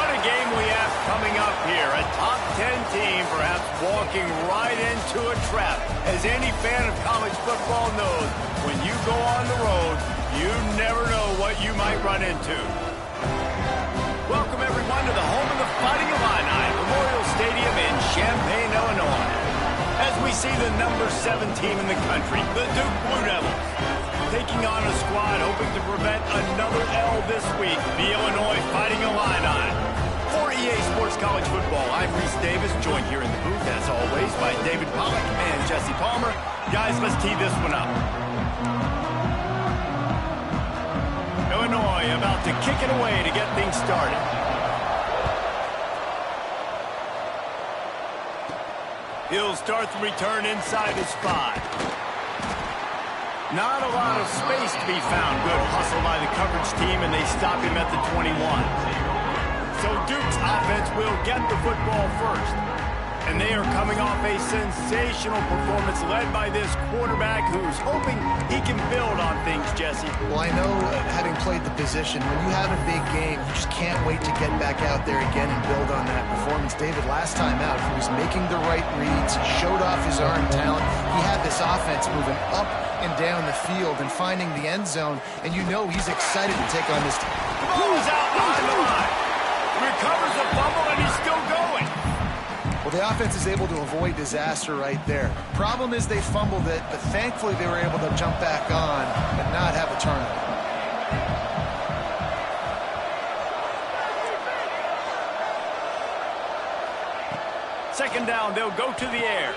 What a game we have coming up here. A top 10 team perhaps walking right into a trap. As any fan of college football knows, when you go on the road, you never know what you might run into. Welcome, everyone, to the home of the Fighting Illini, Memorial Stadium in Champaign, Illinois. As we see the number 7 team in the country, the Duke Blue Devils, taking on a squad hoping to prevent another L this week, the Illinois Fighting Illini. For EA Sports College Football, I'm Reese Davis, joined here in the booth, as always, by David Pollack and Jesse Palmer. Guys, let's tee this one up. Illinois about to kick it away to get things started. He'll start the return inside his 5. Not a lot of space to be found. Good hustle by the coverage team, and they stop him at the 21. So Duke's offense will get the football first. And they are coming off a sensational performance led by this quarterback who's hoping he can build on things, Jesse. Well, I know, having played the position, when you have a big game, you just can't wait to get back out there again and build on that performance. David, last time out, he was making the right reads, he showed off his arm talent. He had this offense moving up and down the field and finding the end zone, and you know he's excited to take on this team. The ball is out behind the line. Recovers the fumble, and he's still going. Well, the offense is able to avoid disaster right there. Problem is they fumbled it, but thankfully they were able to jump back on and not have a turnover. Second down, they'll go to the air.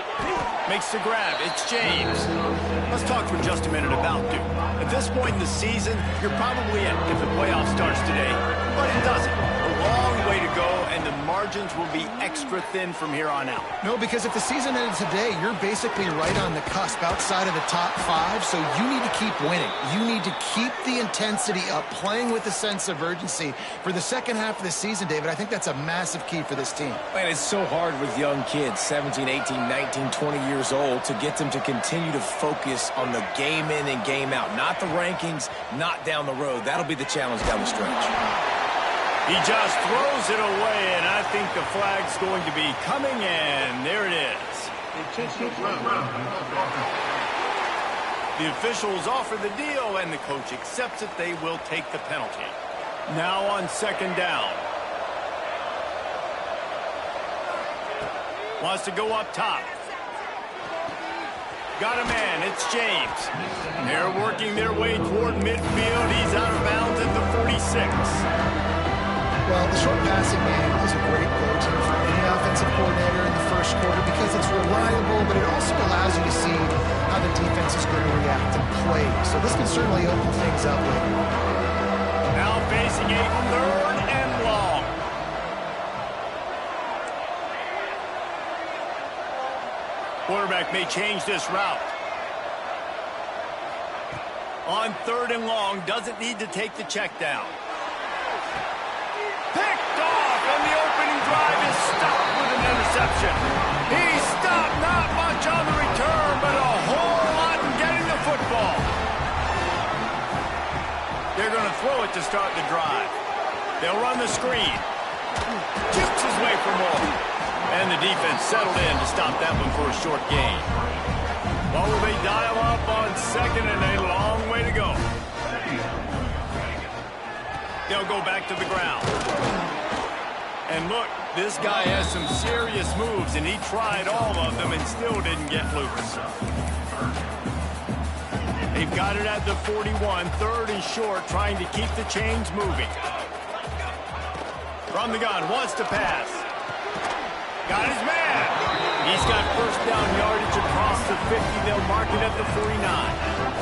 Makes the grab, it's James. Let's talk for just a minute about Duke. At this point in the season, you're probably in if the playoff starts today, but it doesn't. A long way to go, and the margins will be extra thin from here on out. No, because if the season ended today, you're basically right on the cusp outside of the top 5, so you need to keep winning. You need to keep the intensity up, playing with a sense of urgency. For the second half of the season, David, I think that's a massive key for this team. Man, it's so hard with young kids, 17, 18, 19, 20 years old, to get them to continue to focus on the game in and game out. Not the rankings, not down the road. That'll be the challenge down the stretch. He just throws it away, and I think the flag's going to be coming in. There it is. The officials offer the deal, and the coach accepts it. They will take the penalty. Now on second down. Wants to go up top. Got a man, it's James. They're working their way toward midfield. He's out of bounds at the 46. Well, the short passing game is a great go-to for any offensive coordinator in the first quarter because it's reliable, but it also allows you to see how the defense is going to react and play. So this can certainly open things up later. Now facing a third and long. Quarterback may change this route. On third and long, doesn't need to take the check down. Picked off, and the opening drive is stopped with an interception. He stopped, not much on the return, but a whole lot in getting the football. They're going to throw it to start the drive. They'll run the screen. Jukes his way for more. And the defense settled in to stop that one for a short gain. Well, will they dial up on second, and a long way to go. They'll go back to the ground. And look, this guy has some serious moves, and he tried all of them and still didn't get loose. They've got it at the 41, third and short, trying to keep the chains moving. From the gun, wants to pass. Got his man. He's got first down yardage across the 50. They'll mark it at the 49.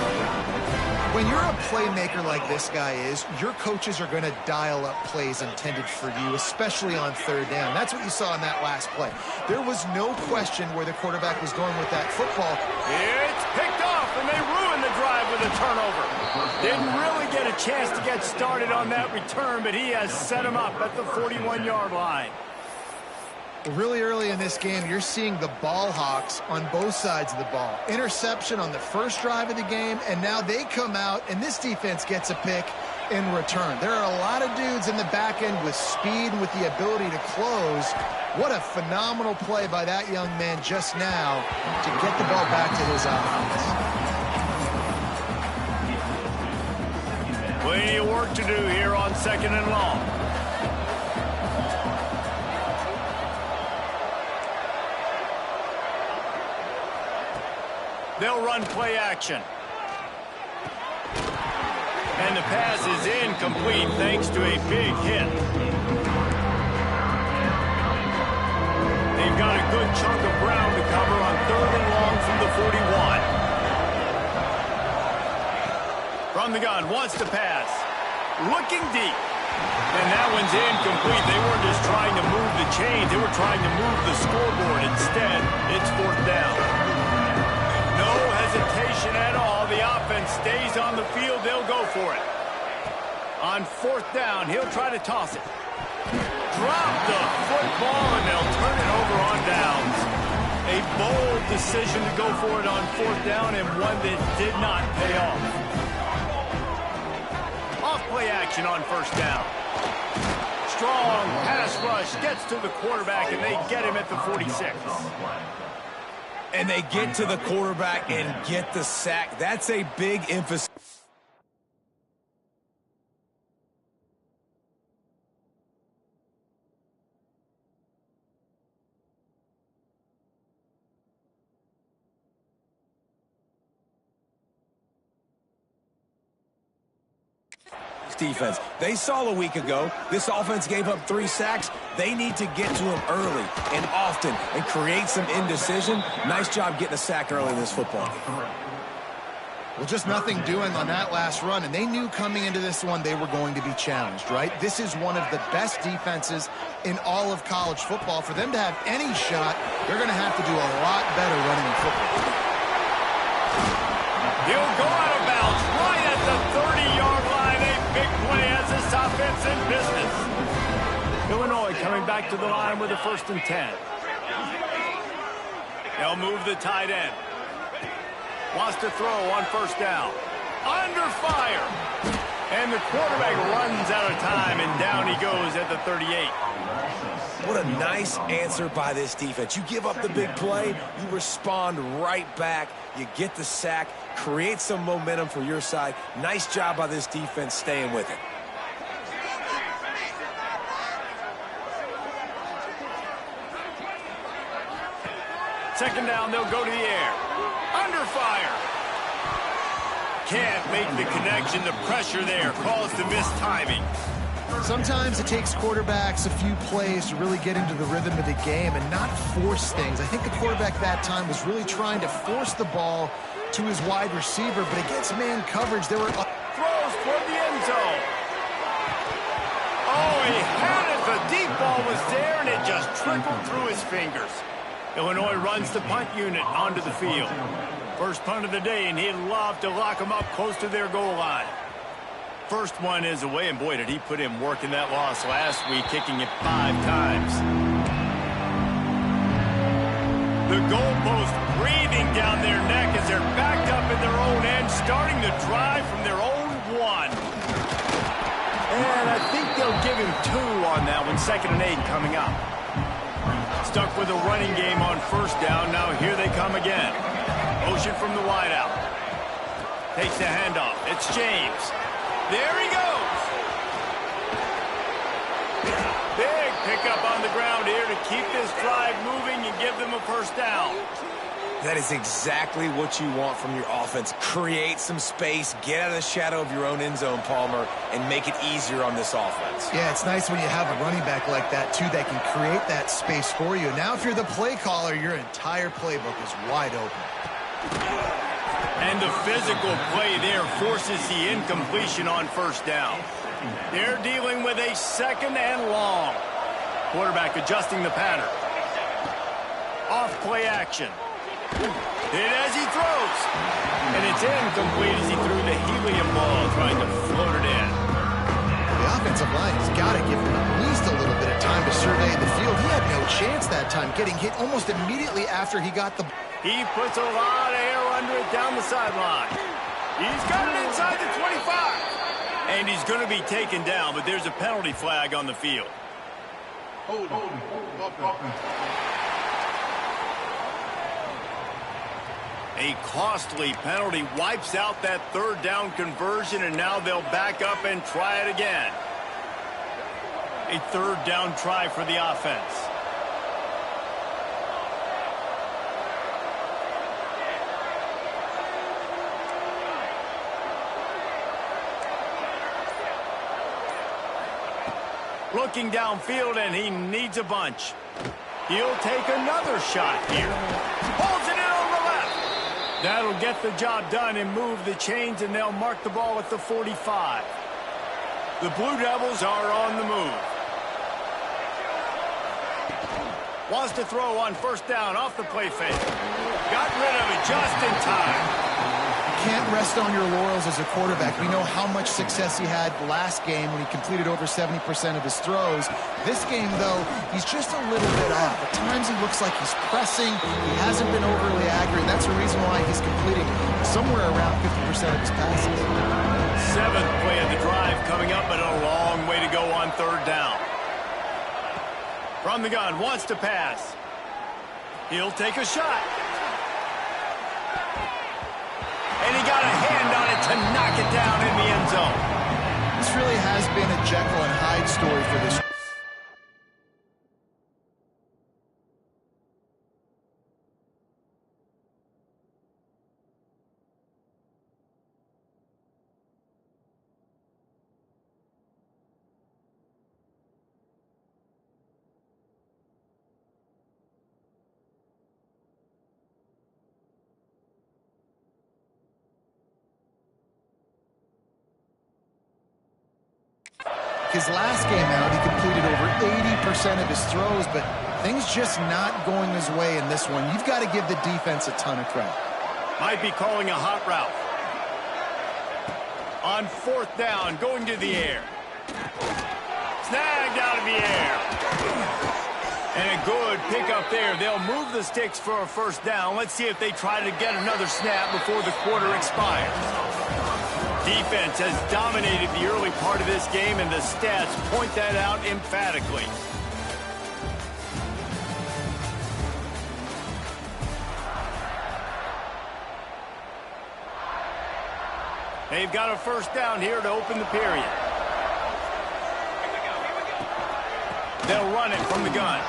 When you're a playmaker like this guy is, your coaches are going to dial up plays intended for you, especially on third down. That's what you saw in that last play. There was no question where the quarterback was going with that football. It's picked off, and they ruined the drive with a turnover. Didn't really get a chance to get started on that return, but he has set him up at the 41-yard line. Really early in this game, you're seeing the ball hawks on both sides of the ball. Interception on the first drive of the game, and now they come out, and this defense gets a pick, in return. There are a lot of dudes in the back end with speed and with the ability to close. What a phenomenal play by that young man just now to get the ball back to his offense. Plenty of work to do here on 2nd and long. They'll run play action. And the pass is incomplete thanks to a big hit. They've got a good chunk of ground to cover on 3rd and long from the 41. From the gun, wants to pass. Looking deep. And that one's incomplete. They weren't just trying to move the chains. They were trying to move the scoreboard. Instead, it's 4th down. No hesitation at all. The offense stays on the field. They'll go for it. On 4th down, he'll try to toss it. Drop the football, and they'll turn it over on downs. A bold decision to go for it on 4th down, and one that did not pay off. Off play action on 1st down. Strong pass rush gets to the quarterback, and they get him at the 46. And they get to the quarterback and get the sack. That's a big emphasis. Defense. They saw a week ago this offense gave up 3 sacks. They need to get to him early and often and create some indecision. Nice job getting a sack early in this football game. Well, just nothing doing on that last run, and they knew coming into this one they were going to be challenged, right? This is one of the best defenses in all of college football. For them to have any shot, they're going to have to do a lot better running the football. He'll go out of bounds right at the 30-yard line. Big play as this offense in business. Illinois coming back to the line with a 1st and 10. They'll move the tight end. Wants to throw on 1st down. Under fire. And the quarterback runs out of time, and down he goes at the 38. What a nice answer by this defense. You give up the big play, you respond right back, you get the sack, create some momentum for your side. Nice job by this defense staying with it. Second down, they'll go to the air. Under fire. Can't make the connection. The pressure there caused the missed timing. Sometimes it takes quarterbacks a few plays to really get into the rhythm of the game and not force things. I think the quarterback that time was really trying to force the ball to his wide receiver, but against man coverage, there were... Throws toward the end zone. Oh, he had it. The deep ball was there, and it just trickled through his fingers. Illinois runs the punt unit onto the field. First punt of the day, and he'd love to lock them up close to their goal line. First one is away, and boy, did he put in work in that loss last week, kicking it 5 times. The goalpost breathing down their neck as they're backed up in their own end, starting the drive from their own 1. And I think they'll give him 2 on that one, 2nd and 8 coming up. Stuck with a running game on 1st down. Now here they come again. Motion from the wideout. Takes the handoff. It's James. There he goes. Big pickup on the ground here to keep this drive moving and give them a 1st down. That is exactly what you want from your offense. Create some space, get out of the shadow of your own end zone, Palmer, and make it easier on this offense. Yeah, it's nice when you have a running back like that, too, that can create that space for you. Now, if you're the play caller, your entire playbook is wide open. And the physical play there forces the incompletion on 1st down. They're dealing with a 2nd and long. Quarterback adjusting the pattern. Off play action. Hit as he throws. And it's incomplete as he threw the helium ball, trying to float it in. The offensive line has got to give him at least a little bit of time to survey the field. He had no chance that time, getting hit almost immediately after he got the... He puts a lot of air under it down the sideline. He's got it inside the 25. And he's going to be taken down, but there's a penalty flag on the field. A costly penalty wipes out that third down conversion, and now they'll back up and try it again. A third down try for the offense. Looking downfield, and he needs a bunch. He'll take another shot here. Pulls it in on the left. That'll get the job done and move the chains, and they'll mark the ball at the 45. The Blue Devils are on the move. Wants to throw on first down off the play fake. Got rid of it just in time. Can't rest on your laurels as a quarterback. We know how much success he had last game when he completed over 70% of his throws. This game, though, he's just a little bit off. At times he looks like he's pressing. He hasn't been overly accurate. That's the reason why he's completing somewhere around 50% of his passes. Seventh play of the drive coming up, but a long way to go on third down. From the gun, wants to pass. He'll take a shot. And he got a hand on it to knock it down in the end zone. This really has been a Jekyll and Hyde story for this. His last game out, he completed over 80% of his throws, but things just not going his way in this one. You've got to give the defense a ton of credit. Might be calling a hot route. On fourth down, going to the air. Snagged out of the air. And a good pickup there. They'll move the sticks for a first down. Let's see if they try to get another snap before the quarter expires. Defense has dominated the early part of this game, and the stats point that out emphatically. They've got a first down here to open the period. They'll run it from the gun.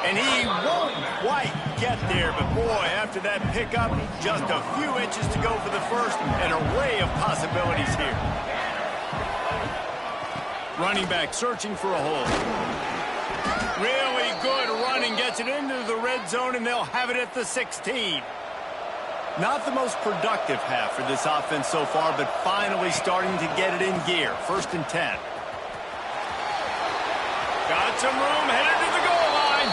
And he won't quite get there, but boy, after that pickup, just a few inches to go for the first. An array of possibilities here. Running back searching for a hole. Really good running, gets it into the red zone, and they'll have it at the 16. Not the most productive half for this offense so far, but finally starting to get it in gear. First and 10. Got some room, headed to the goal line.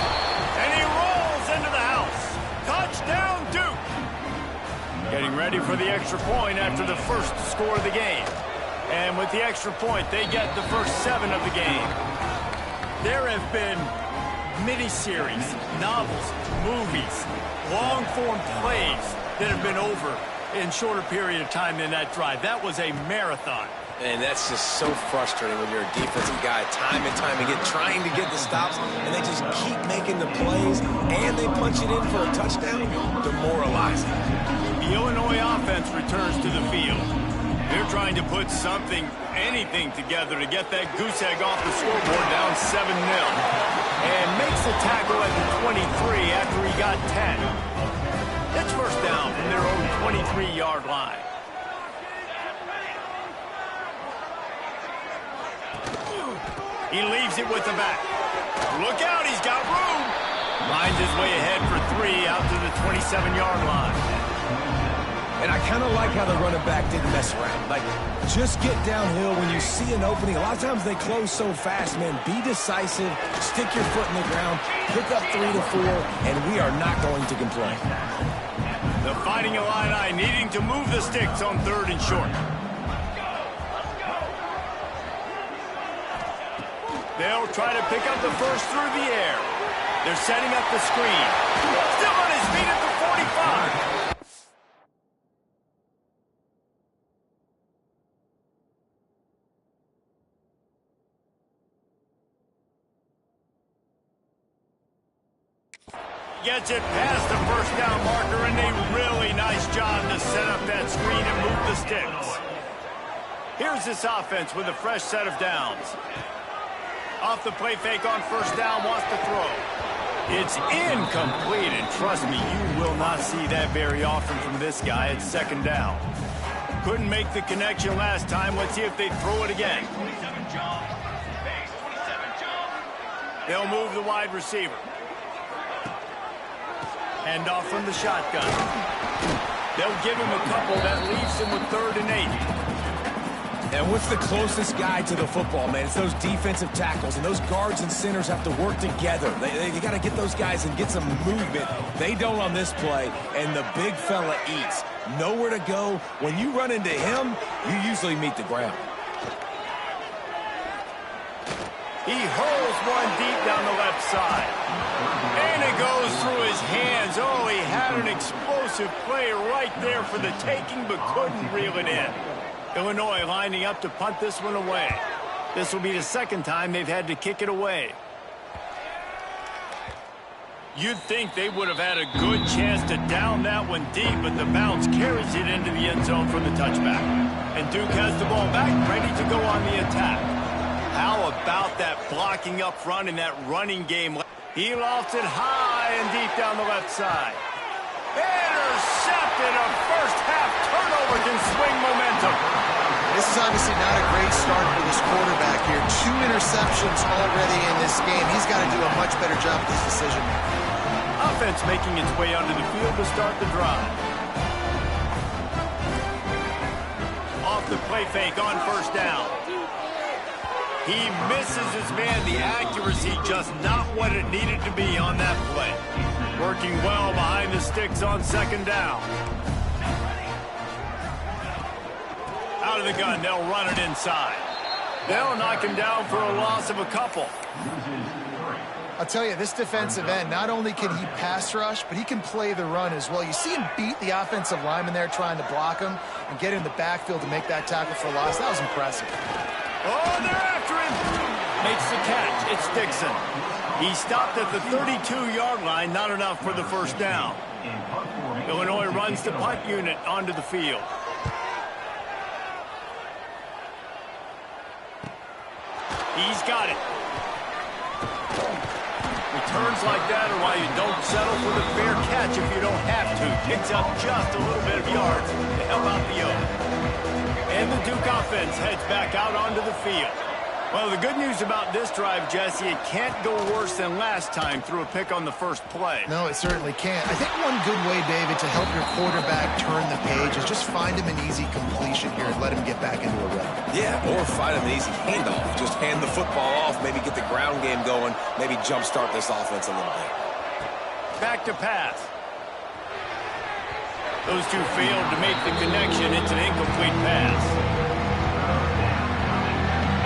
And he rolls into the house. Touchdown, Duke. Getting ready for the extra point after the first score of the game. And with the extra point, they get the first 7 of the game. There have been miniseries, novels, movies, long-form plays that have been over in shorter period of time than that drive. That was a marathon. And that's just so frustrating when you're a defensive guy time and time again trying to get the stops, and they just keep making the plays, and they punch it in for a touchdown. Demoralizing. The Illinois offense returns to the field. They're trying to put something, anything together to get that goose egg off the scoreboard down 7-0. And makes the tackle at the 23 after he got 10. It's first down from their own 23-yard line. He leaves it with the back. Look out, he's got room. Finds his way ahead for 3 out to the 27-yard line. And I kind of like how the running back didn't mess around. Like, just get downhill when you see an opening. A lot of times they close so fast, man. Be decisive, stick your foot in the ground, pick up 3 to 4, and we are not going to complain. The Fighting Illini needing to move the sticks on 3rd and short. They'll try to pick up the first through the air. They're setting up the screen. Still on his feet at the 45. Gets it past the first down marker, and a really nice job to set up that screen and move the sticks. Here's this offense with a fresh set of downs. Off the play fake on first down, wants to throw. It's incomplete, and trust me, you will not see that very often from this guy at second down. Couldn't make the connection last time. Let's see if they throw it again. They'll move the wide receiver. Hand off from the shotgun. They'll give him a couple. That leaves him with 3rd and 8. And what's the closest guy to the football, man? It's those defensive tackles, and those guards and centers have to work together. They got to get those guys and get some movement. They don't on this play, and the big fella eats. Nowhere to go. When you run into him, you usually meet the ground. He hurls one deep down the left side. And it goes through his hands. Oh, he had an explosive play right there for the taking, but couldn't reel it in. Illinois lining up to punt this one away. This will be the second time they've had to kick it away. You'd think they would have had a good chance to down that one deep, but the bounce carries it into the end zone for the touchback. And Duke has the ball back, ready to go on the attack. How about that blocking up front in that running game? He lofts it high and deep down the left side. Intercepted. A first-half turnover can swing momentum. This is obviously not a great start for this quarterback here. 2 interceptions already in this game. He's got to do a much better job with his decision. Offense making its way onto the field to start the drive. Off the play fake on first down. He misses his man. The accuracy just not what it needed to be on that play. Working well behind the sticks on second down. Out of the gun, they'll run it inside. They'll knock him down for a loss of a couple. I'll tell you, this defensive end, not only can he pass rush, but he can play the run as well. You see him beat the offensive lineman there trying to block him and get in the backfield to make that tackle for a loss. That was impressive. Oh, they're after him. Makes the catch. It's Dixon. He stopped at the 32-yard line. Not enough for the first down. Illinois runs the punt unit onto the field. He's got it. Returns like that are why you don't settle for the fair catch if you don't have to. Picks up just a little bit of yards to help out the Oak. And the Duke offense heads back out onto the field. Well, the good news about this drive, Jesse, it can't go worse than last time through a pick on the first play. No, it certainly can't. I think one good way, David, to help your quarterback turn the page is just find him an easy completion here and let him get back into a rhythm. Yeah, or find an easy handoff. Just hand the football off, maybe get the ground game going, maybe jumpstart this offense a little bit. Back to pass. Those two failed to make the connection. It's an incomplete pass.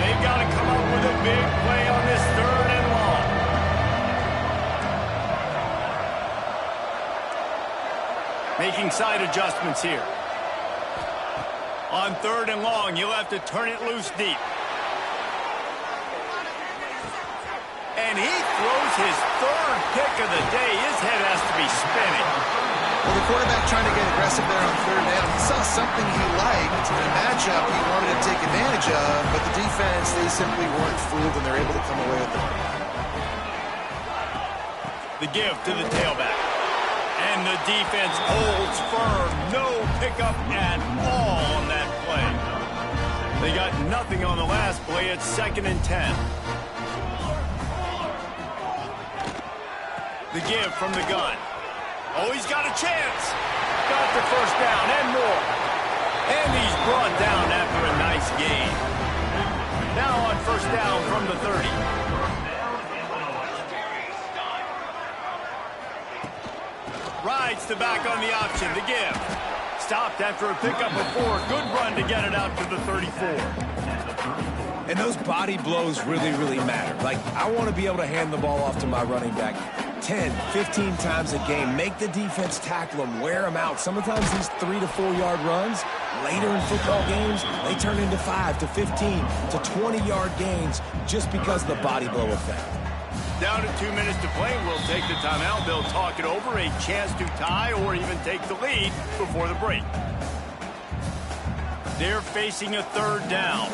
They've got to come up with a big play on this 3rd and long. Making side adjustments here. On 3rd and long, you'll have to turn it loose deep. And he throws his 3rd pick of the day. His head has to be spinning. Well, the quarterback trying to get aggressive there on 3rd down. He saw something he liked in a matchup he wanted to take advantage of, but the defense, they simply weren't fooled, and they're able to come away with it. The give to the tailback. And the defense holds firm. No pickup at all on that play. They got nothing on the last play. It's 2nd and 10. The give from the gun. Oh, he's got a chance. Got the first down and more. And he's brought down after a nice gain. Now on first down from the 30. Rides the back on the option. The give. Stopped after a pickup of 4. Good run to get it out to the 34. And those body blows really, really matter. Like, I want to be able to hand the ball off to my running back 10, 15 times a game. Make the defense tackle him, wear him out. Sometimes these 3 to 4 yard runs, later in football games, they turn into 5 to 15 to 20-yard gains just because of the body blow effect. Down to 2 minutes to play. We'll take the timeout. They'll talk it over, a chance to tie or even take the lead before the break. They're facing a third down.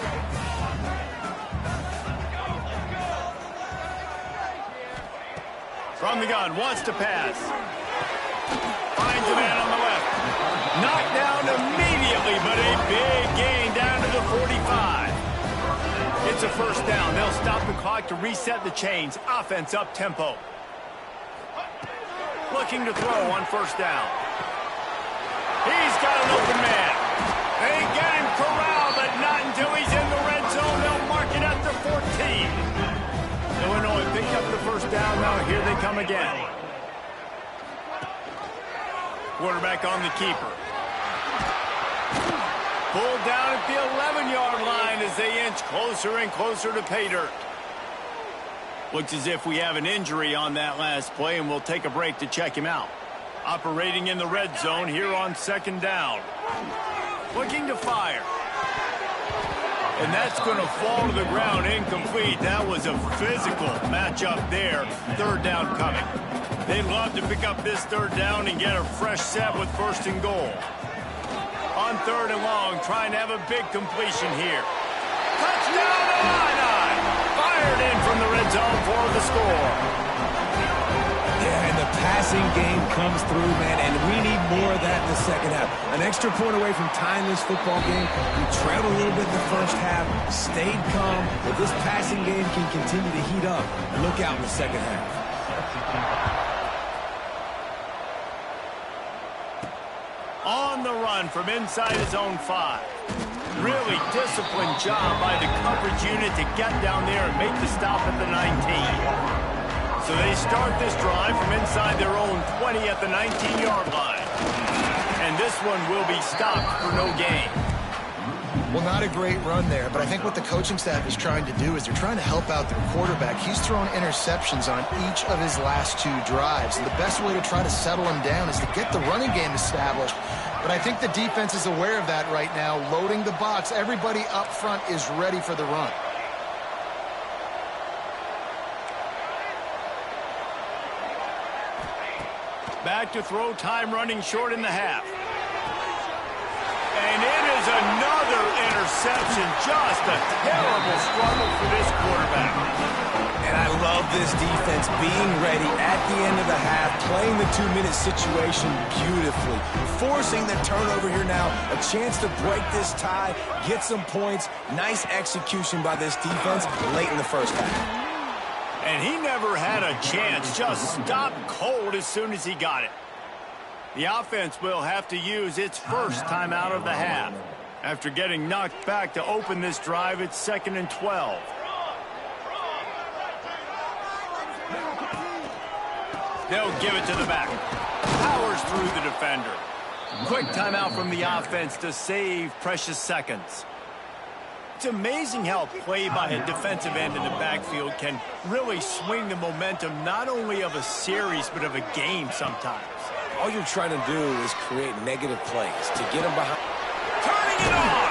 From the gun, wants to pass. Finds a man on the left. Knocked down immediately, but a big gain down to the 45. It's a first down. They'll stop the clock to reset the chains. Offense up tempo. Looking to throw on first down. He's got an open man. They get him corralled, but not until he's in the red zone. They'll mark it at the 14. Illinois picked up the first down. Now here they come again. Quarterback on the keeper. Pulled down at the 11-yard line as they inch closer and closer to pay dirt. Looks as if we have an injury on that last play, and we'll take a break to check him out. Operating in the red zone here on second down. Looking to fire. And that's going to fall to the ground incomplete. That was a physical matchup there. Third down coming. They'd love to pick up this third down and get a fresh set with first and goal. On third and long, trying to have a big completion here. Touchdown Illini! Fired in from the red zone for the score. Yeah, and the passing game comes through, man, and we need more of that in the second half. An extra point away from tying this football game. We trailed a little bit in the first half, stayed calm. If this passing game can continue to heat up, look out in the second half. On the run from inside his own 5. Really disciplined job by the coverage unit to get down there and make the stop at the 19. So they start this drive from inside their own 20 at the 19-yard line. And this one will be stopped for no gain. Well, not a great run there, but I think what the coaching staff is trying to do is they're trying to help out their quarterback. He's thrown interceptions on each of his last 2 drives, and the best way to try to settle him down is to get the running game established. But I think the defense is aware of that right now, loading the box. Everybody up front is ready for the run. Back to throw, time running short in the half. And it is another interception. Just a terrible struggle for this quarterback. And I love this defense being ready at the end of the half, playing the 2-minute situation beautifully, forcing the turnover here now, a chance to break this tie, get some points. Nice execution by this defense late in the first half. And he never had a chance, just stopped cold as soon as he got it. The offense will have to use its first timeout of the half. After getting knocked back to open this drive, it's 2nd and 12. They'll give it to the back. Powers through the defender. Quick timeout from the offense to save precious seconds. It's amazing how play by a defensive end in the backfield can really swing the momentum not only of a series but of a game sometimes. All you're trying to do is create negative plays to get them behind. Turning it on!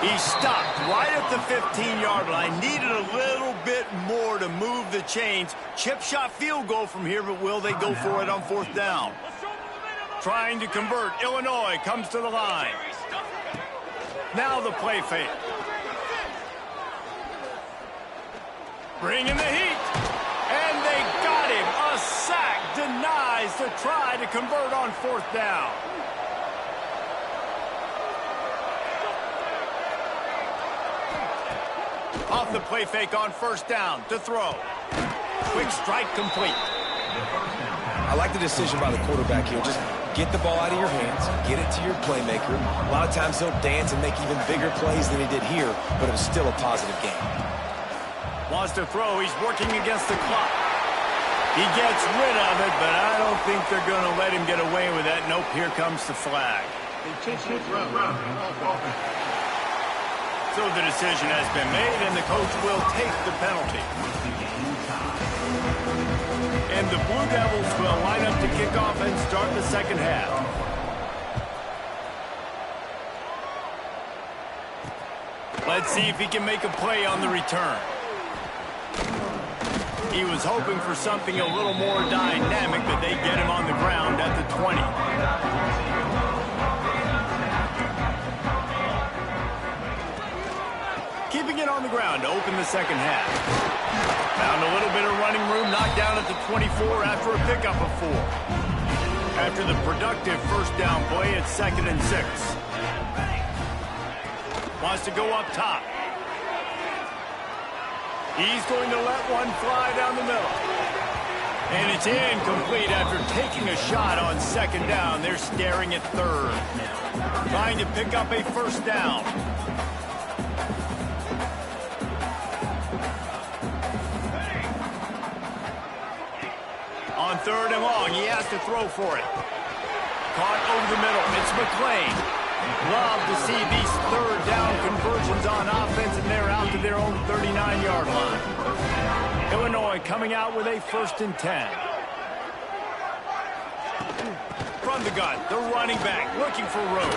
He stopped right at the 15-yard line. Needed a little bit more to move the chains. Chip shot field goal from here, but will they go for it on 4th down? Trying to convert. Illinois comes to the line. Now the play fake. Bringing the heat. And they got him. A sack denies the try to convert on 4th down. Off the play fake on 1st down to throw. Quick strike complete. I like the decision by the quarterback here. Just get the ball out of your hands, get it to your playmaker. A lot of times he'll dance and make even bigger plays than he did here, but it was still a positive game. Wants to throw. He's working against the clock. He gets rid of it, but I don't think they're going to let him get away with that. Nope, here comes the flag. So the decision has been made, and the coach will take the penalty. And the Blue Devils will line up to kick off and start the second half. Let's see if he can make a play on the return. He was hoping for something a little more dynamic, but they get him on the ground at the 20. Keeping it on the ground to open the second half. Found a little bit of running room, knocked down at the 24 after a pickup of 4. After the productive first down play, it's 2nd and 6. Wants to go up top. He's going to let one fly down the middle. And it's incomplete after taking a shot on 2nd down. They're staring at 3rd. Trying to pick up a first down. On 3rd and long, he has to throw for it. Caught over the middle. It's McClain. Love to see these 3rd down conversions on offense, and they're out to their own 39-yard line. Illinois coming out with a 1st and 10. From the gun, the running back looking for room.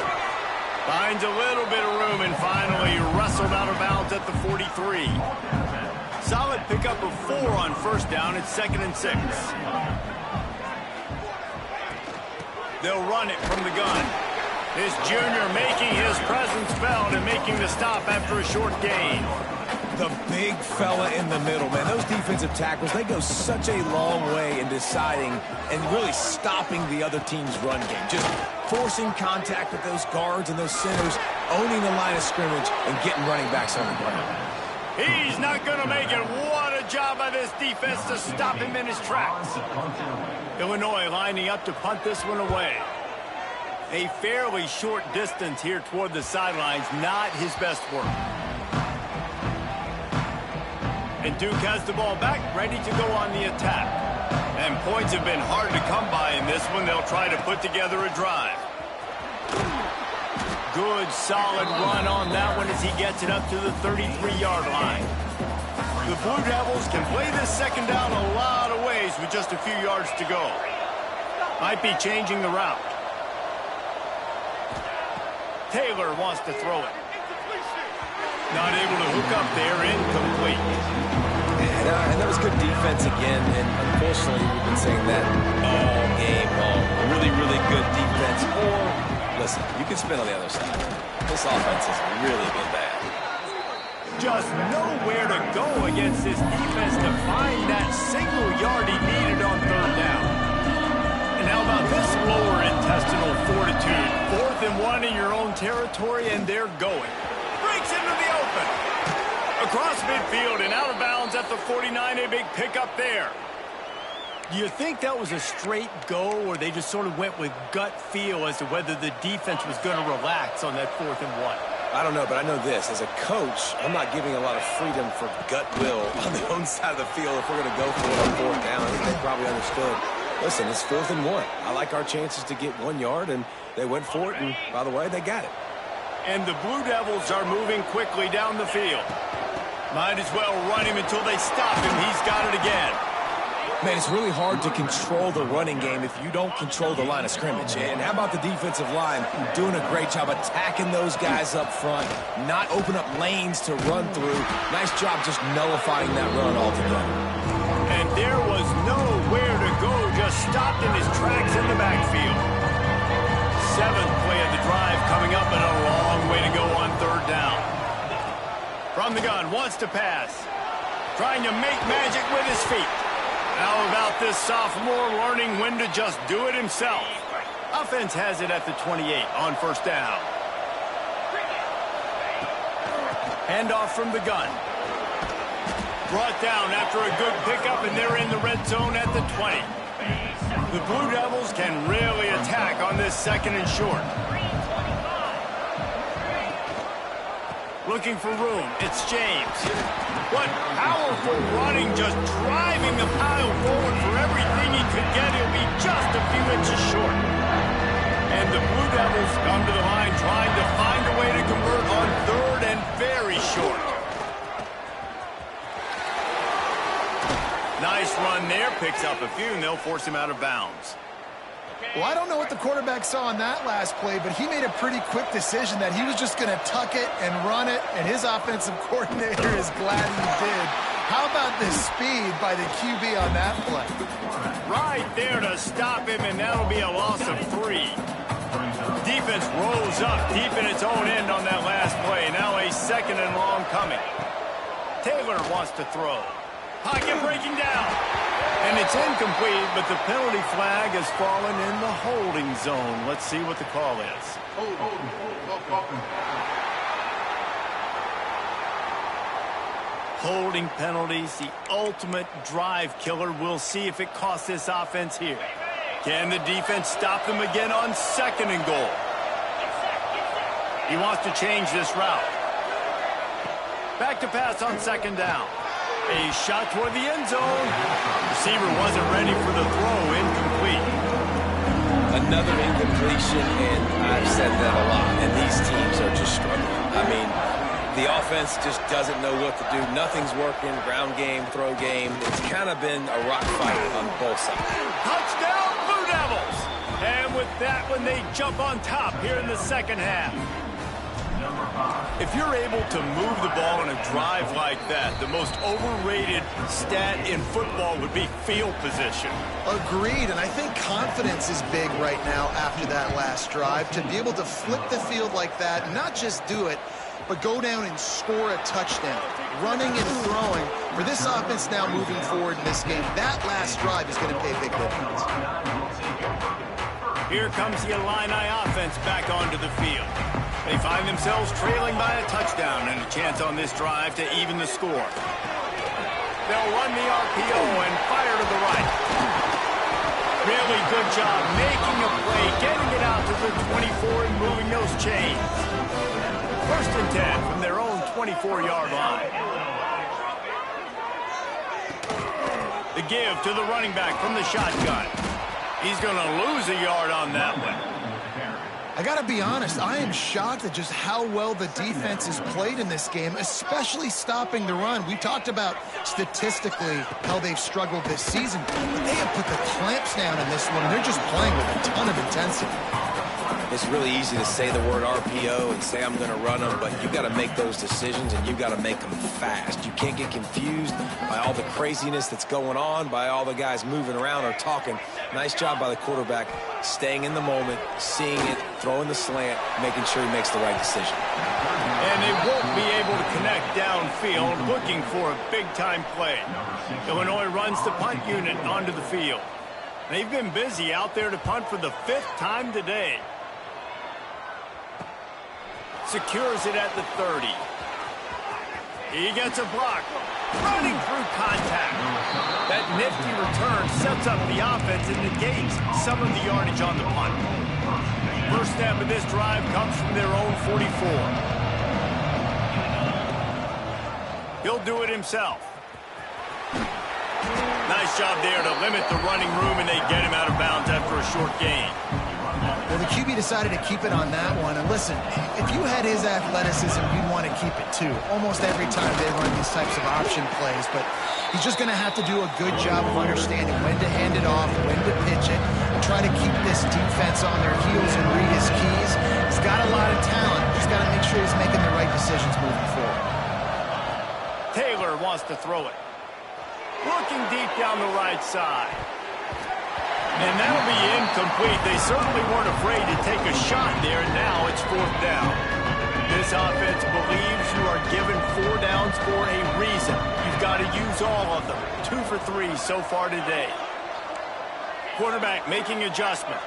Finds a little bit of room and finally wrestled out of bounds at the 43. Solid pickup of 4 on first down. It's 2nd and 6. They'll run it from the gun. This junior making his presence felt and making the stop after a short gain. The big fella in the middle, man. Those defensive tackles, they go such a long way in deciding and really stopping the other team's run game. Just forcing contact with those guards and those centers, owning the line of scrimmage, and getting running backs on the ground. He's not going to make it. What a job by this defense to stop him in his tracks. Illinois lining up to punt this one away. A fairly short distance here toward the sidelines, not his best work. And Duke has the ball back, ready to go on the attack. And points have been hard to come by in this one. They'll try to put together a drive. Good, solid run on that one as he gets it up to the 33-yard line. The Blue Devils can play this 2nd down a lot of ways with just a few yards to go. Might be changing the route. Taylor wants to throw it. Not able to hook up there, incomplete. And that was good defense again, and unfortunately we've been saying that all game long. Really, really good defense. Or, listen, you can spin on the other side. This offense has really been bad. Just nowhere to go against this defense to find that single yard he needed on 3rd down. And how about this lower intestinal fortitude? 4th and 1 in your own territory, and they're going. Breaks into the open. Across midfield and out of bounds at the 49, a big pickup there. Do you think that was a straight go, or they just sort of went with gut feel as to whether the defense was going to relax on that 4th and 1? I don't know, but I know this. As a coach, I'm not giving a lot of freedom for gut will on the own side of the field if we're going to go for it on 4th down. I think they probably understood. Listen, it's 4th and 1. I like our chances to get 1 yard, and they went for it, and by the way, they got it. And the Blue Devils are moving quickly down the field. Might as well run him until they stop him. He's got it again. Man, it's really hard to control the running game if you don't control the line of scrimmage. And how about the defensive line doing a great job attacking those guys up front, not open up lanes to run through. Nice job just nullifying that run altogether. And there was nowhere to go, just stopped in his tracks in the backfield. 7th play of the drive coming up, and a long way to go on 3rd down. From the gun, wants to pass. Trying to make magic with his feet. How about this sophomore learning when to just do it himself? Offense has it at the 28 on 1st down. Handoff from the gun. Brought down after a good pickup, and they're in the red zone at the 20. The Blue Devils can really attack on this 2nd and short. Looking for room. It's James. What powerful running, just driving the pile forward for everything he could get. He'll be just a few inches short. And the Blue Devils come to the line trying to find a way to convert on 3rd and very short. Nice run there. Picks up a few, and they'll force him out of bounds. Well, I don't know what the quarterback saw on that last play, but he made a pretty quick decision that he was just going to tuck it and run it, and his offensive coordinator is glad he did. How about the speed by the QB on that play? Right there to stop him, and that'll be a loss of 3. Defense rolls up deep in its own end on that last play. Now a 2nd and long coming. Taylor wants to throw. Pocket breaking down. And it's incomplete, but the penalty flag has fallen in the holding zone. Let's see what the call is. Holding penalties, the ultimate drive killer. We'll see if it costs this offense here. Can the defense stop them again on 2nd and goal? He wants to change this route. Back to pass on 2nd down. A shot toward the end zone. Receiver wasn't ready for the throw. Incomplete. Another incompletion, and I've said that a lot, and these teams are just struggling. I mean, the offense just doesn't know what to do. Nothing's working. Ground game, throw game. It's kind of been a rock fight on both sides. Touchdown, Blue Devils! And with that one, they jump on top here in the 2nd half. If you're able to move the ball in a drive like that, the most overrated stat in football would be field position. Agreed, and I think confidence is big right now after that last drive. To be able to flip the field like that, not just do it, but go down and score a touchdown. Running and throwing, for this offense now moving forward in this game, that last drive is going to pay a big difference. Here comes the Illini offense back onto the field. They find themselves trailing by a touchdown and a chance on this drive to even the score. They'll run the RPO and fire to the right. Really good job making a play, getting it out to the 24 and moving those chains. 1st and 10 from their own 24-yard line. The give to the running back from the shotgun. He's going to lose a yard on that one. I got to be honest, I am shocked at just how well the defense has played in this game, especially stopping the run. We talked about statistically how they've struggled this season, but they have put the clamps down in this one, and they're just playing with a ton of intensity. It's really easy to say the word RPO and say I'm going to run them, but you got to make those decisions, and you got to make them fast. You can't get confused by all the craziness that's going on, by all the guys moving around or talking. Nice job by the quarterback, staying in the moment, seeing it, throwing the slant, making sure he makes the right decision. And they won't be able to connect downfield, looking for a big-time play. Illinois runs the punt unit onto the field. They've been busy out there to punt for the 5th time today. Secures it at the 30. He gets a block. Running through contact. That nifty return sets up the offense and negates some of the yardage on the punt. First step of this drive comes from their own 44. He'll do it himself. Nice job there to limit the running room, and they get him out of bounds after a short gain. Well, the QB decided to keep it on that one. And listen, if you had his athleticism, you'd want to keep it too. Almost every time they run these types of option plays. But he's just going to have to do a good job of understanding when to hand it off, when to pitch it, and try to keep this defense on their heels and read his keys. He's got a lot of talent. Just got to make sure he's making the right decisions moving forward. Taylor wants to throw it. Looking deep down the right side. And that'll be incomplete. They certainly weren't afraid to take a shot there, and now it's 4th down. This offense believes you are given 4 downs for a reason. You've got to use all of them. 2 for 3 so far today. Quarterback making adjustments.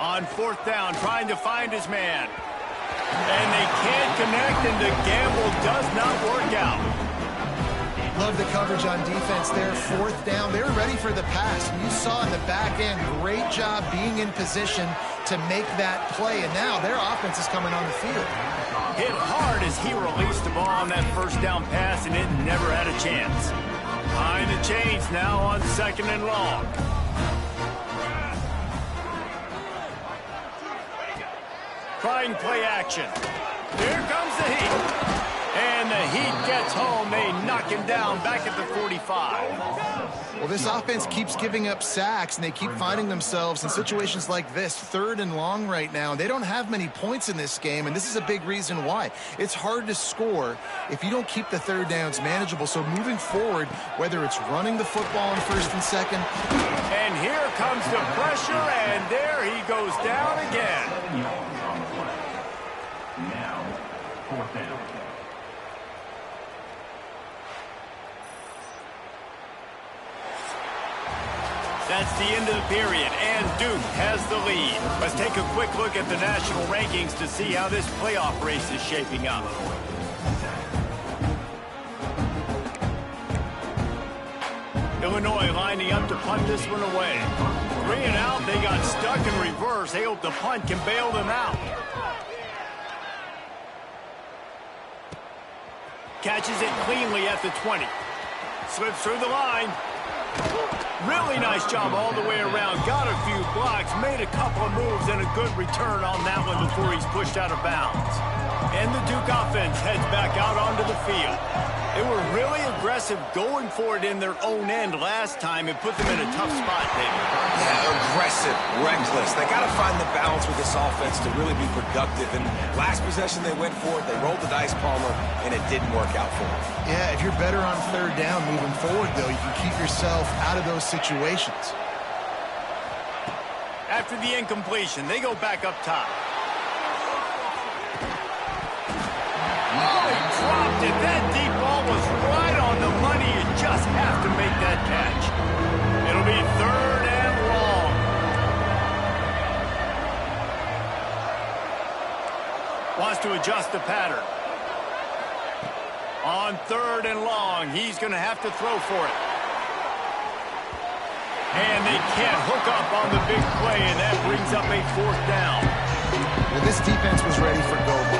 On 4th down, trying to find his man. And they can't connect, and the gamble does not work out. Love the coverage on defense there. 4th down, they were ready for the pass. And you saw in the back end, great job being in position to make that play. And now their offense is coming on the field. Hit hard as he released the ball on that 1st down pass, and it never had a chance. Behind the chains now on 2nd and long. Trying play action. Here comes the Heat. And the Heat gets home. They knock him down back at the 45. Well, this offense keeps giving up sacks, and they keep finding themselves in situations like this, 3rd and long right now. They don't have many points in this game, and this is a big reason why. It's hard to score if you don't keep the 3rd downs manageable. So moving forward, whether it's running the football on 1st and 2nd. And here comes the pressure, and there he goes down again. Now, 4th down. That's the end of the period, and Duke has the lead. Let's take a quick look at the national rankings to see how this playoff race is shaping up. Illinois lining up to punt this one away. 3 and out, they got stuck in reverse. They hope the punt can bail them out. Catches it cleanly at the 20. Slips through the line. Really nice job all the way around. Got a few blocks, made a couple of moves, and a good return on that one before he's pushed out of bounds. And the Duke offense heads back out onto the field. They were really aggressive going for it in their own end last time. It put them in a tough spot, David. Yeah, aggressive, reckless. They got to find the balance with this offense to really be productive. And last possession they went for it. They rolled the dice, Palmer, and it didn't work out for them. Yeah, if you're better on 3rd down moving forward, though, you can keep yourself out of those situations. After the incompletion, they go back up top. Oh, he dropped it. That deep ball was right on the money. You just have to make that catch. It'll be 3rd and long. Wants to adjust the pattern. On 3rd and long, he's going to have to throw for it. And they can't hook up on the big play, and that brings up a 4th down. Well, this defense was ready for go balls.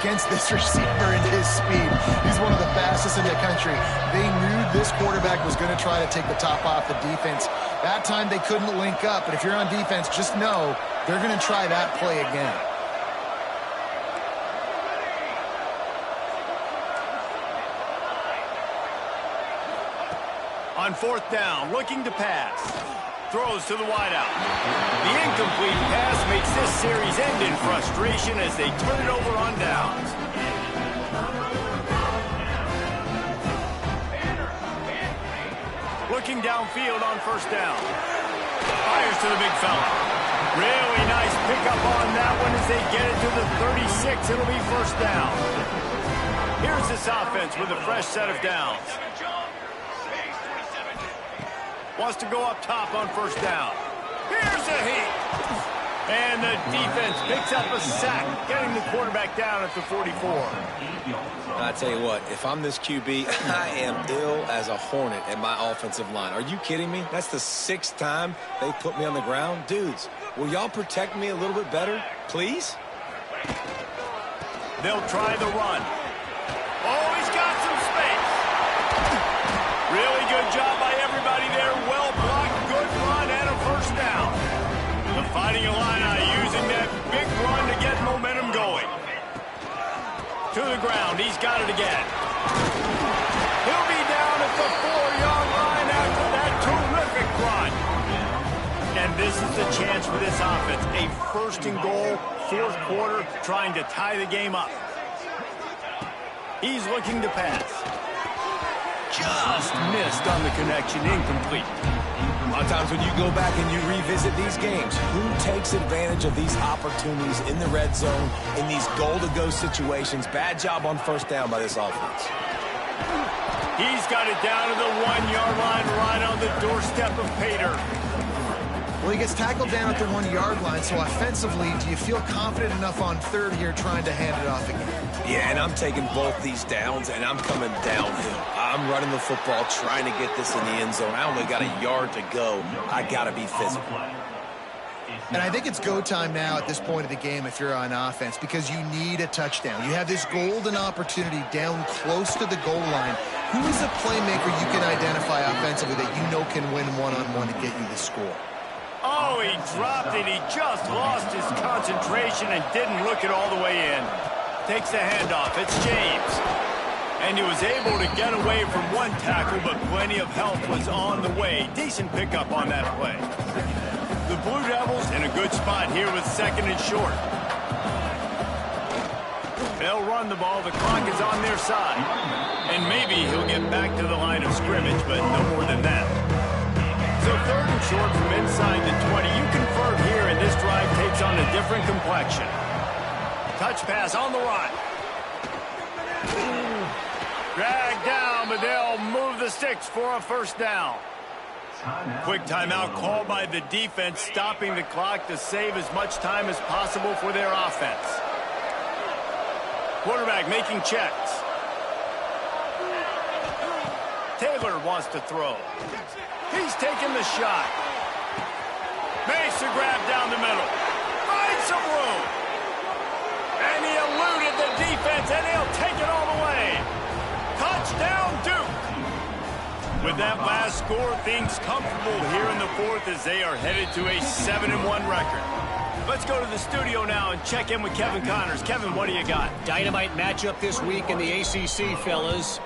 Against this receiver and his speed, he's one of the fastest in the country. They knew this quarterback was going to try to take the top off the defense. That time they couldn't link up, but if you're on defense, just know they're going to try that play again. On 4th down, looking to pass. Throws to the wideout. The incomplete pass makes this series end in frustration as they turn it over on downs. Looking downfield on 1st down. Fires to the big fella. Really nice pickup on that one as they get it to the 36. It'll be 1st down. Here's this offense with a fresh set of downs. Wants to go up top on 1st down. Here's a Heat. And the defense picks up a sack, getting the quarterback down at the 44. I tell you what, if I'm this QB, I am ill as a hornet at my offensive line. Are you kidding me? That's the 6th time they put me on the ground. Dudes, will y'all protect me a little bit better, please? They'll try the run. Oh, he's got some space. Really good job by everybody there. Well blocked, good run, and a 1st down. The Fighting Illini using that big run to get momentum going. To the ground, he's got it again. He'll be down at the 4-yard line after that terrific run. And this is the chance for this offense. A 1st and goal, 4th quarter, trying to tie the game up. He's looking to pass. Just missed on the connection, incomplete. A lot of times when you go back and you revisit these games, who takes advantage of these opportunities in the red zone, in these goal-to-go situations? Bad job on 1st down by this offense. He's got it down to the 1-yard line, right on the doorstep of Pater. Well, he gets tackled down at the 1-yard line, so offensively, do you feel confident enough on 3rd here trying to hand it off again? Yeah, and I'm taking both these downs, and I'm coming downhill. I'm running the football, trying to get this in the end zone. I only got a yard to go. I got to be physical. And I think it's go time now at this point of the game if you're on offense, because you need a touchdown. You have this golden opportunity down close to the goal line. Who is a playmaker you can identify offensively that you know can win one-on-one to get you the score? Oh, he dropped it. He just lost his concentration and didn't look it all the way in. Takes the handoff. It's James. And he was able to get away from one tackle, but plenty of help was on the way. Decent pickup on that play. The Blue Devils in a good spot here with 2nd and short. They'll run the ball. The clock is on their side. And maybe he'll get back to the line of scrimmage, but no more than that. So 3rd and short from inside the 20. You confirm here, and this drive takes on a different complexion. Touch pass on the run. Dragged down, but they'll move the sticks for a 1st down. Quick timeout called by the defense, stopping the clock to save as much time as possible for their offense. Quarterback making checks. Taylor wants to throw. He's taking the shot. Makes a grab down the middle. Finds some room. And he eluded the defense, and he'll take it all the way. Touchdown, Duke. With that last score, things comfortable here in the 4th as they are headed to a 7-1 record. Let's go to the studio now and check in with Kevin Connors. Kevin, what do you got? Dynamite matchup this week in the ACC, fellas.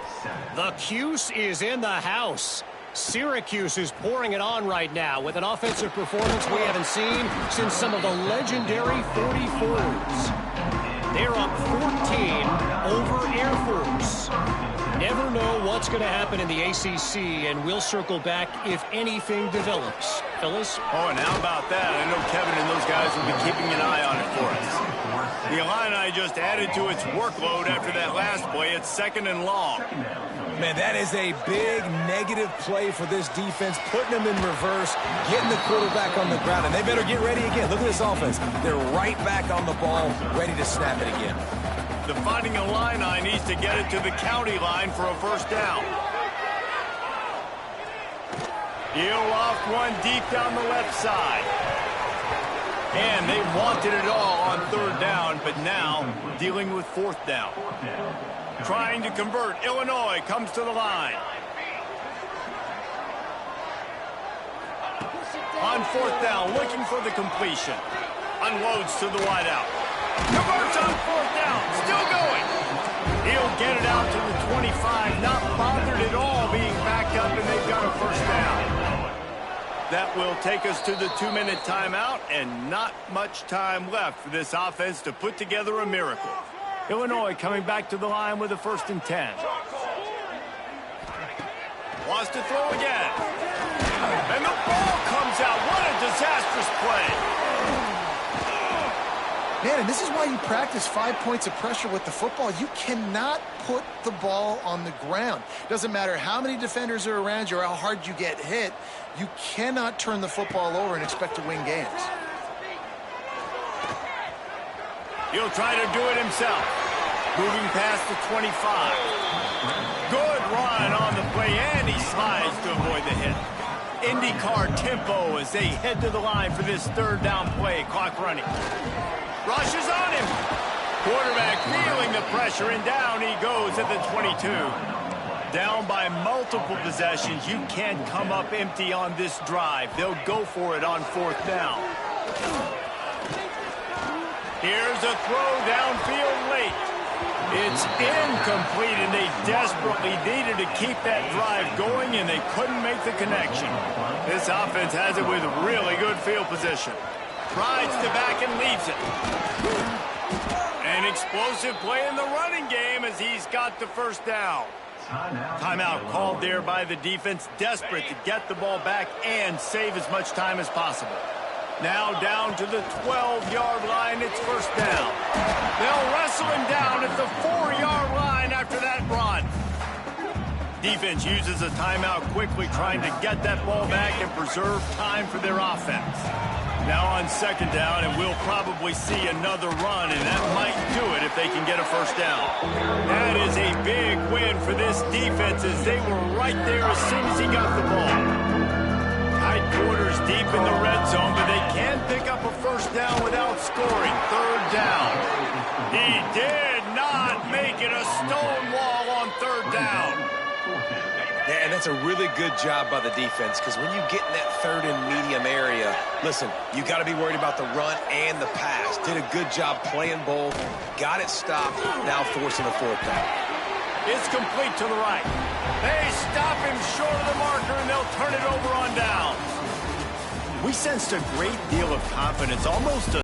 The Cuse is in the house. Syracuse is pouring it on right now with an offensive performance we haven't seen since some of the legendary 44s. They're up 14 over Air Force. Never know what's going to happen in the ACC, and we'll circle back if anything develops. Fellas? Oh, and how about that? I know Kevin and those guys will be keeping an eye on it for us. The Illini just added to its workload after that last play. It's 2nd and long. Man, that is a big negative play for this defense, putting them in reverse, getting the quarterback on the ground, and they better get ready again. Look at this offense. They're right back on the ball, ready to snap it again. The Fighting Illini needs to get it to the county line for a 1st down. He'll loft one deep down the left side. And they wanted it all on 3rd down, but now dealing with 4th down. Trying to convert. Illinois comes to the line. On 4th down, looking for the completion. Unloads to the wideout. Converts on 4th down. Still going. He'll get it out to the 25. Not bothered at all being backed up, and they've got a 1st down. That will take us to the 2-minute timeout, and not much time left for this offense to put together a miracle. Illinois coming back to the line with a 1st and 10. Wants to throw again. And the ball comes out. What a disastrous play. Man, and this is why you practice 5 points of pressure with the football. You cannot put the ball on the ground. Doesn't matter how many defenders are around you or how hard you get hit. You cannot turn the football over and expect to win games. He'll try to do it himself. Moving past the 25. Good run on the play, and he slides to avoid the hit. IndyCar tempo as they head to the line for this 3rd down play. Clock running. Rushes on him. Quarterback feeling the pressure, and down he goes at the 22. Down by multiple possessions. You can't come up empty on this drive. They'll go for it on 4th down. Here's a throw downfield late. It's incomplete, and they desperately needed to keep that drive going, and they couldn't make the connection. This offense has it with really good field position. Rides the back and leaves it. An explosive play in the running game as he's got the 1st down. Timeout called there by the defense, desperate to get the ball back and save as much time as possible. Now down to the 12-yard line, it's 1st down. They'll wrestle him down at the 4-yard line after that run. Defense uses a timeout quickly, trying to get that ball back and preserve time for their offense. Now on 2nd down, and we'll probably see another run, and that might do it if they can get a 1st down. That is a big win for this defense as they were right there as soon as he got the ball. Tight quarters deep in the red zone, but they can pick up a 1st down without scoring. 3rd down. He did not make it. A stone wall on 3rd down. Yeah, and that's That's a really good job by the defense, because when you get in that third and medium area, listen, you got to be worried about the run and the pass. Did a good job playing both, got it stopped, now forcing a fourth down. It's complete to the right. They stop him short of the marker, and they'll turn it over on down. We sensed a great deal of confidence, almost a